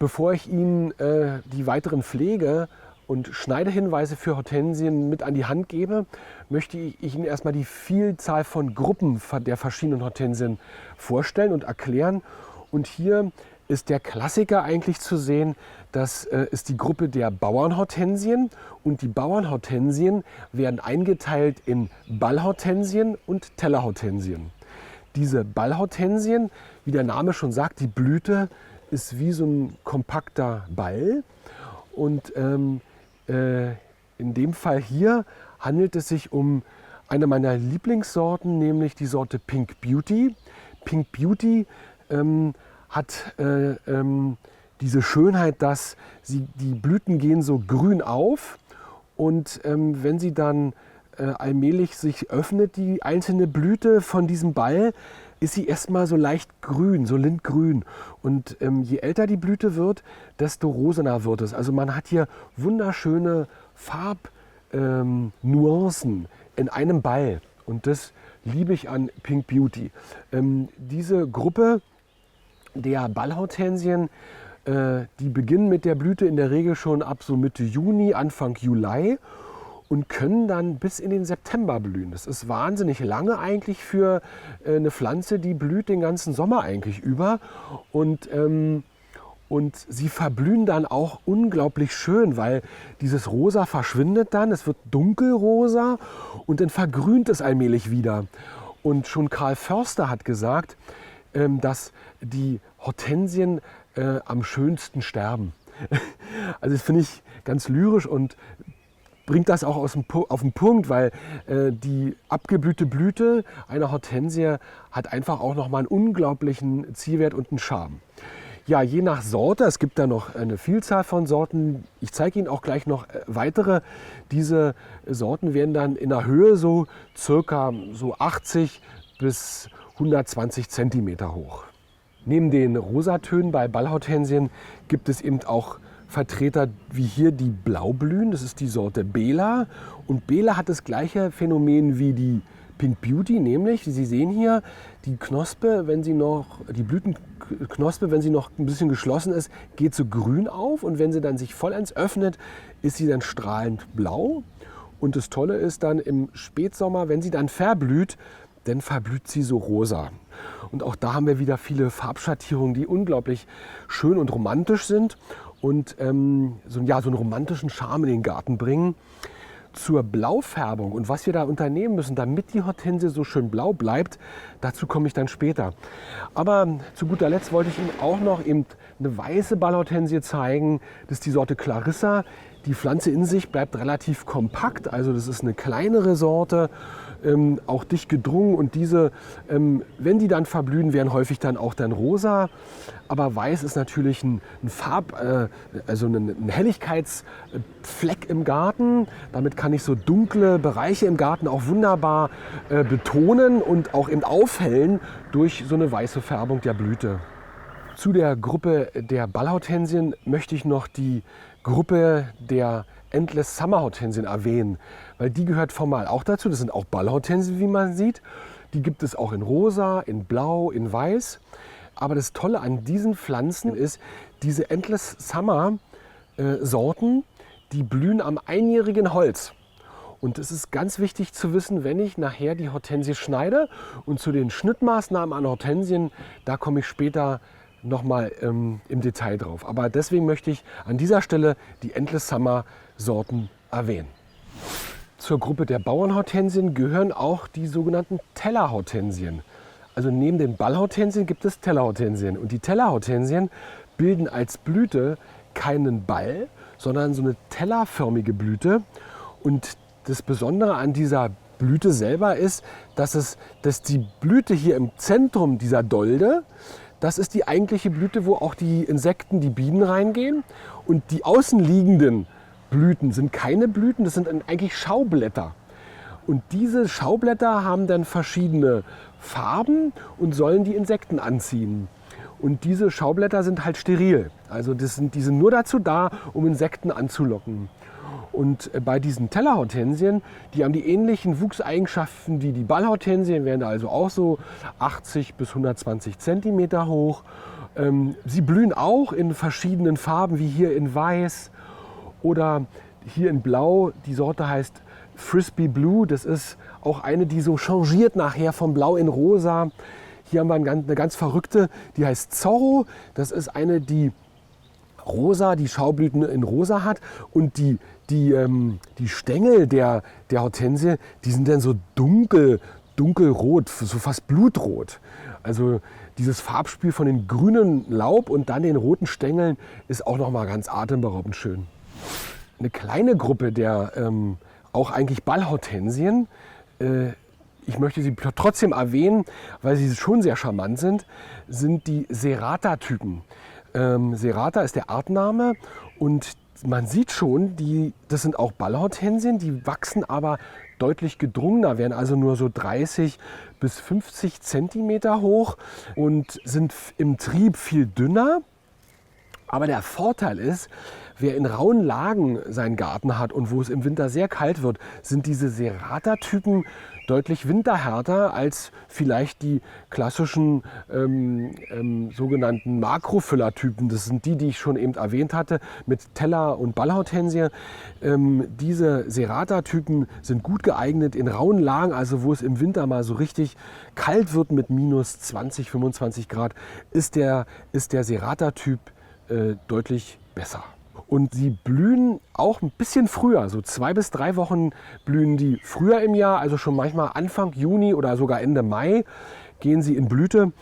Bevor ich Ihnen die weiteren Pflege- und Schneidehinweise für Hortensien mit an die Hand gebe, möchte ich Ihnen erstmal die Vielzahl von Gruppen der verschiedenen Hortensien vorstellen und erklären. Und hier ist der Klassiker eigentlich zu sehen, das ist die Gruppe der Bauernhortensien. Und die Bauernhortensien werden eingeteilt in Ballhortensien und Tellerhortensien. Diese Ballhortensien, wie der Name schon sagt, die Blüte ist wie so ein kompakter Ball. Und in dem Fall hier handelt es sich um eine meiner Lieblingssorten, nämlich die Sorte Pink Beauty. Pink Beauty hat diese Schönheit, dass die Blüten gehen so grün auf und wenn sie dann allmählich sich öffnet, die einzelne Blüte von diesem Ball, ist sie erstmal so leicht grün, so lindgrün. Und je älter die Blüte wird, desto rosaner wird es. Also man hat hier wunderschöne Farbnuancen in einem Ball. Und das liebe ich an Pink Beauty. Diese Gruppe der Ballhortensien, die beginnen mit der Blüte in der Regel schon ab so Mitte Juni, Anfang Juli und können dann bis in den September blühen. Das ist wahnsinnig lange eigentlich für eine Pflanze, die blüht den ganzen Sommer eigentlich über. Und sie verblühen dann auch unglaublich schön, weil dieses Rosa verschwindet dann, es wird dunkelrosa und dann vergrünt es allmählich wieder. Und schon Karl Förster hat gesagt, dass die Hortensien am schönsten sterben. Also das finde ich ganz lyrisch und bringt das auch auf den Punkt, weil die abgeblühte Blüte einer Hortensie hat einfach auch nochmal einen unglaublichen Zielwert und einen Charme. Ja, je nach Sorte, es gibt da noch eine Vielzahl von Sorten. Ich zeige Ihnen auch gleich noch weitere. Diese Sorten werden dann in der Höhe so circa so 80 bis 120 Zentimeter hoch. Neben den Rosatönen bei Ballhortensien gibt es eben auch Vertreter wie hier die Blaublühen, das ist die Sorte Bela. Und Bela hat das gleiche Phänomen wie die Pink Beauty, nämlich, Sie sehen hier, die Knospe, die Blütenknospe, wenn sie noch ein bisschen geschlossen ist, geht so grün auf und wenn sie dann sich vollends öffnet, ist sie dann strahlend blau. Und das Tolle ist dann im Spätsommer, wenn sie dann verblüht, dann verblüht sie so rosa. Und auch da haben wir wieder viele Farbschattierungen, die unglaublich schön und romantisch sind und so einen romantischen Charme in den Garten bringen. Zur Blaufärbung und was wir da unternehmen müssen, damit die Hortensie so schön blau bleibt, dazu komme ich dann später. Aber zu guter Letzt wollte ich Ihnen auch noch eben eine weiße Ballhortensie zeigen. Das ist die Sorte Clarissa. Die Pflanze in sich bleibt relativ kompakt, also das ist eine kleinere Sorte, auch dicht gedrungen und diese, wenn die dann verblühen, werden häufig dann auch dann rosa. Aber weiß ist natürlich ein Helligkeitsfleck im Garten. Damit kann ich so dunkle Bereiche im Garten auch wunderbar betonen und auch eben aufhellen durch so eine weiße Färbung der Blüte. Zu der Gruppe der Ballhortensien möchte ich noch die Gruppe der Endless Summer Hortensien erwähnen, weil die gehört formal auch dazu. Das sind auch Ballhortensien, wie man sieht. Die gibt es auch in rosa, in blau, in weiß. Aber das Tolle an diesen Pflanzen ist, diese Endless Summer Sorten, die blühen am einjährigen Holz. Und es ist ganz wichtig zu wissen, wenn ich nachher die Hortensie schneide und zu den Schnittmaßnahmen an Hortensien, da komme ich später nochmal im Detail drauf. Aber deswegen möchte ich an dieser Stelle die Endless Summer Sorten erwähnen. Zur Gruppe der Bauernhortensien gehören auch die sogenannten Tellerhortensien. Also neben den Ballhortensien gibt es Tellerhortensien. Und die Tellerhortensien bilden als Blüte keinen Ball, sondern so eine tellerförmige Blüte. Und das Besondere an dieser Blüte selber ist, dass die Blüte hier im Zentrum dieser Dolde, das ist die eigentliche Blüte, wo auch die Insekten, die Bienen reingehen. Und die außenliegenden Blüten sind keine Blüten, das sind eigentlich Schaublätter. Und diese Schaublätter haben dann verschiedene Farben und sollen die Insekten anziehen. Und diese Schaublätter sind halt steril. Also die sind nur dazu da, um Insekten anzulocken. Und bei diesen Tellerhortensien, die haben die ähnlichen Wuchseigenschaften wie die Ballhortensien, werden also auch so 80 bis 120 Zentimeter hoch. Sie blühen auch in verschiedenen Farben, wie hier in Weiß oder hier in Blau. Die Sorte heißt Frisbee Blue. Das ist auch eine, die so changiert nachher von Blau in Rosa. Hier haben wir eine ganz verrückte, die heißt Zorro. Das ist eine, die rosa, die Schaublüten in rosa hat. Und die Stängel der Hortensie, die sind dann so dunkelrot, so fast blutrot. Also dieses Farbspiel von den grünen Laub und dann den roten Stängeln ist auch noch mal ganz atemberaubend schön. Eine kleine Gruppe der auch eigentlich Ballhortensien, ich möchte sie trotzdem erwähnen, weil sie schon sehr charmant sind die Serrata-Typen. Serrata ist der Artname und man sieht schon, das sind auch Ballhortensien, die wachsen aber deutlich gedrungener, werden also nur so 30 bis 50 Zentimeter hoch und sind im Trieb viel dünner. Aber der Vorteil ist, wer in rauen Lagen seinen Garten hat und wo es im Winter sehr kalt wird, sind diese Serrata-Typen deutlich winterhärter als vielleicht die klassischen sogenannten Makrofüller-Typen. Das sind die ich schon eben erwähnt hatte, mit Teller- und Ballhortensie. Diese Serrata-Typen sind gut geeignet in rauen Lagen, also wo es im Winter mal so richtig kalt wird mit minus 20, 25 Grad, ist der Serrata-Typ deutlich besser. Und sie blühen auch ein bisschen früher, so 2 bis 3 Wochen blühen die früher im Jahr, also schon manchmal Anfang Juni oder sogar Ende Mai gehen sie in Blüte.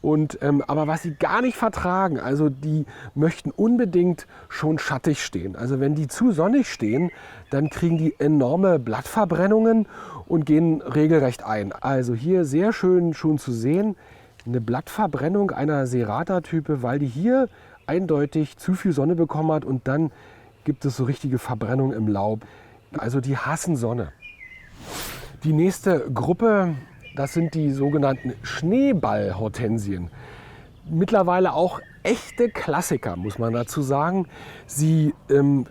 Aber was sie gar nicht vertragen, also die möchten unbedingt schon schattig stehen. Also wenn die zu sonnig stehen, dann kriegen die enorme Blattverbrennungen und gehen regelrecht ein. Also hier sehr schön schon zu sehen, eine Blattverbrennung einer Serrata-Type, weil die hier eindeutig zu viel Sonne bekommen hat und dann gibt es so richtige Verbrennung im Laub. Also die hassen Sonne. Die nächste Gruppe, das sind die sogenannten Schneeballhortensien. Mittlerweile auch echte Klassiker, muss man dazu sagen. Sie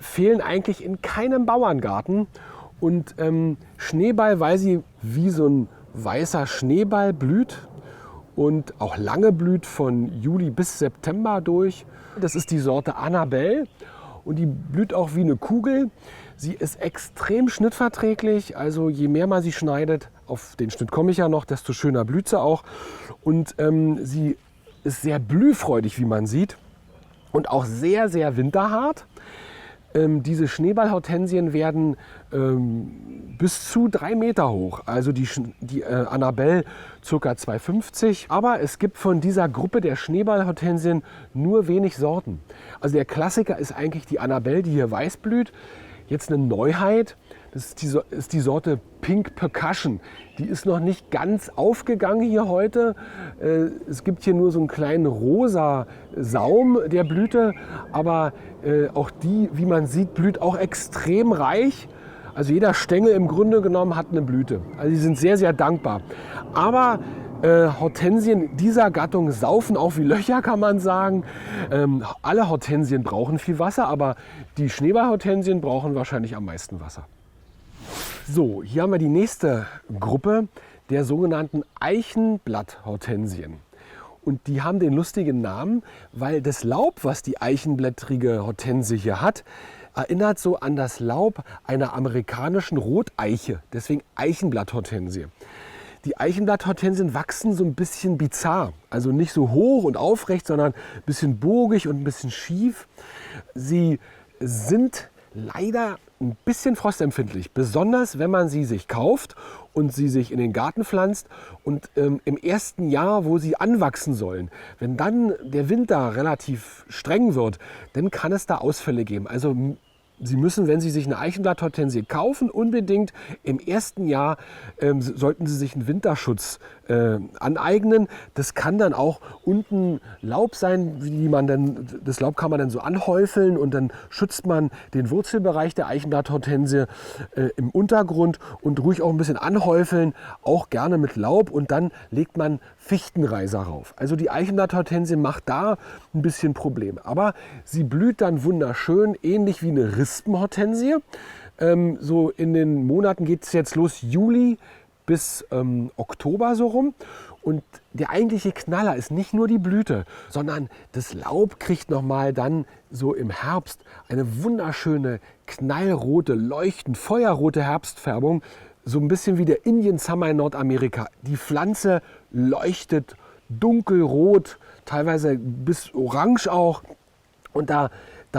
fehlen eigentlich in keinem Bauerngarten. Und Schneeball, weil sie wie so ein weißer Schneeball blüht und auch lange blüht von Juli bis September durch. Das ist die Sorte Annabelle und die blüht auch wie eine Kugel. Sie ist extrem schnittverträglich, also je mehr man sie schneidet, auf den Schnitt komme ich ja noch, desto schöner blüht sie auch. Und sie ist sehr blühfreudig, wie man sieht, und auch sehr, sehr winterhart. Diese Schneeballhortensien werden bis zu 3 Meter hoch, also die Annabelle ca. 2,50. Aber es gibt von dieser Gruppe der Schneeballhortensien nur wenig Sorten. Also der Klassiker ist eigentlich die Annabelle, die hier weiß blüht. Jetzt eine Neuheit, das ist die Sorte Pink Percussion. Die ist noch nicht ganz aufgegangen hier heute. Es gibt hier nur so einen kleinen rosa Saum der Blüte, aber auch die, wie man sieht, blüht auch extrem reich. Also jeder Stängel im Grunde genommen hat eine Blüte. Also die sind sehr, sehr dankbar. Aber Hortensien dieser Gattung saufen auch wie Löcher, kann man sagen. Alle Hortensien brauchen viel Wasser, aber die Schneeballhortensien brauchen wahrscheinlich am meisten Wasser. So, hier haben wir die nächste Gruppe der sogenannten Eichenblatthortensien. Und die haben den lustigen Namen, weil das Laub, was die eichenblättrige Hortensie hier hat, erinnert so an das Laub einer amerikanischen Roteiche. Deswegen Eichenblatthortensie. Die Eichenblatthortensien wachsen so ein bisschen bizarr. Also nicht so hoch und aufrecht, sondern ein bisschen bogig und ein bisschen schief. Sie sind leider ein bisschen frostempfindlich, besonders wenn man sie sich kauft und sie sich in den Garten pflanzt und im ersten Jahr, wo sie anwachsen sollen, wenn dann der Winter relativ streng wird, dann kann es da Ausfälle geben. Also Sie müssen, wenn Sie sich eine Eichenblatthortensie kaufen, unbedingt im ersten Jahr sollten Sie sich einen Winterschutz aneignen. Das kann dann auch unten Laub sein, das Laub kann man dann so anhäufeln und dann schützt man den Wurzelbereich der Eichenblatthortensie im Untergrund und ruhig auch ein bisschen anhäufeln, auch gerne mit Laub, und dann legt man Fichtenreiser rauf. Also die Eichenblatthortensie macht da ein bisschen Probleme, aber sie blüht dann wunderschön, ähnlich wie eine Rispenhortensie. So in den Monaten geht es jetzt los, Juli bis Oktober so rum. Und der eigentliche Knaller ist nicht nur die Blüte, sondern das Laub kriegt nochmal dann so im Herbst eine wunderschöne, knallrote, leuchtend feuerrote Herbstfärbung. So ein bisschen wie der Indian Summer in Nordamerika. Die Pflanze leuchtet dunkelrot, teilweise bis orange auch. Und da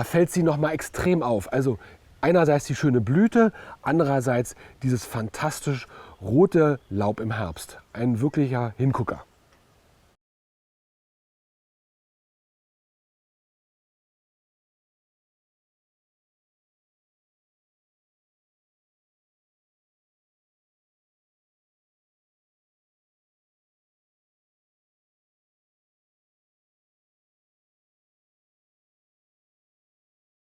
fällt sie nochmal extrem auf. Also einerseits die schöne Blüte, andererseits dieses fantastisch rote Laub im Herbst. Ein wirklicher Hingucker.